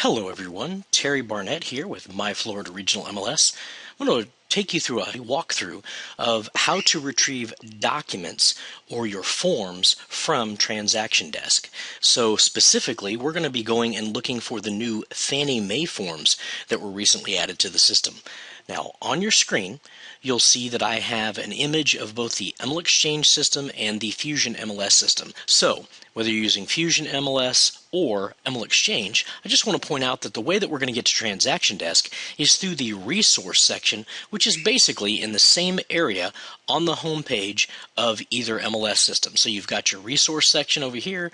Hello everyone, Terry Barnett here with My Florida Regional MLS. I'm going to take you through a walkthrough of how to retrieve documents or your forms from TransactionDesk. So specifically, we're going to be going and looking for the new Fannie Mae forms that were recently added to the system. Now, on your screen, you'll see that I have an image of both the MLS Exchange system and the Fusion MLS system. So, whether you're using Fusion MLS or MLS Exchange, I just want to point out that the way that we're going to get to TransactionDesk is through the resource section, which is basically in the same area on the home page of either MLS system. So you've got your resource section over here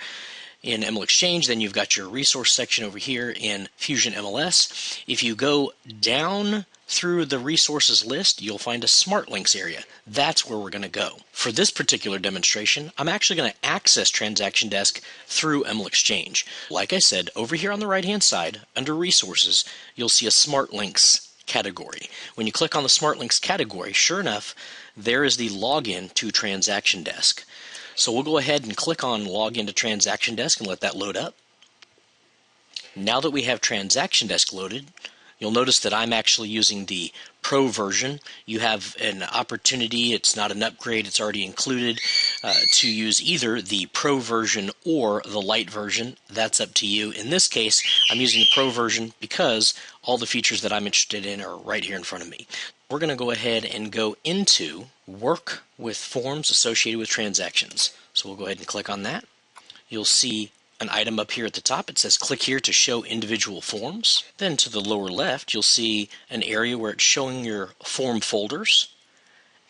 in MLS Exchange, then you've got your resource section over here in Fusion MLS. If you go down through the resources list, you'll find a Smart Links area. That's where we're going to go. For this particular demonstration, I'm actually going to access TransactionDesk through MLS Exchange. Like I said, over here on the right-hand side, under Resources, you'll see a Smart Links category. When you click on the Smart Links category, sure enough, there is the login to TransactionDesk. So we'll go ahead and click on Login to TransactionDesk and let that load up. Now that we have TransactionDesk loaded, you'll notice that I'm actually using the Pro version. You have an opportunity, it's not an upgrade, it's already included, to use either the Pro version or the Lite version. That's up to you. In this case, I'm using the Pro version because all the features that I'm interested in are right here in front of me. We're going to go ahead and go into Work with Forms Associated with Transactions. So we'll go ahead and click on that. You'll see an item up here at the top. It says click here to show individual forms. Then to the lower left, you'll see an area where it's showing your form folders.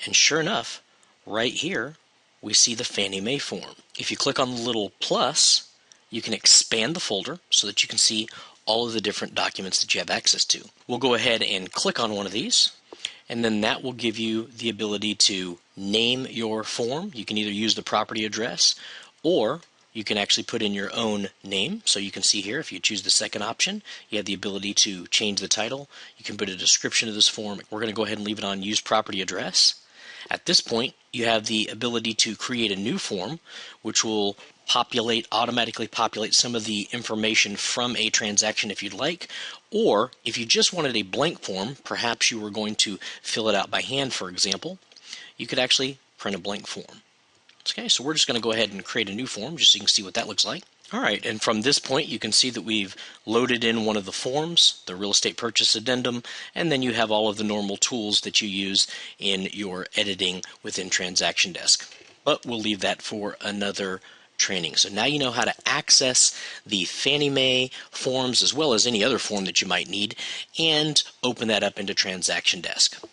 And sure enough, right here, we see the Fannie Mae form. If you click on the little plus, you can expand the folder so that you can see all of the different documents that you have access to. We'll go ahead and click on one of these, and then that will give you the ability to name your form. You can either use the property address, or you can actually put in your own name. So you can see here, if you choose the second option, you have the ability to change the title. You can put a description of this form. We're going to go ahead and leave it on Use Property Address. At this point, you have the ability to create a new form, which will automatically populate some of the information from a transaction if you'd like, or if you just wanted a blank form, perhaps you were going to fill it out by hand, for example, you could actually print a blank form. Okay, so we're just going to go ahead and create a new form just so you can see what that looks like. All right, and from this point you can see that we've loaded in one of the forms, the real estate purchase addendum, and then you have all of the normal tools that you use in your editing within TransactionDesk. But we'll leave that for another training. So now you know how to access the Fannie Mae forms as well as any other form that you might need and open that up into TransactionDesk.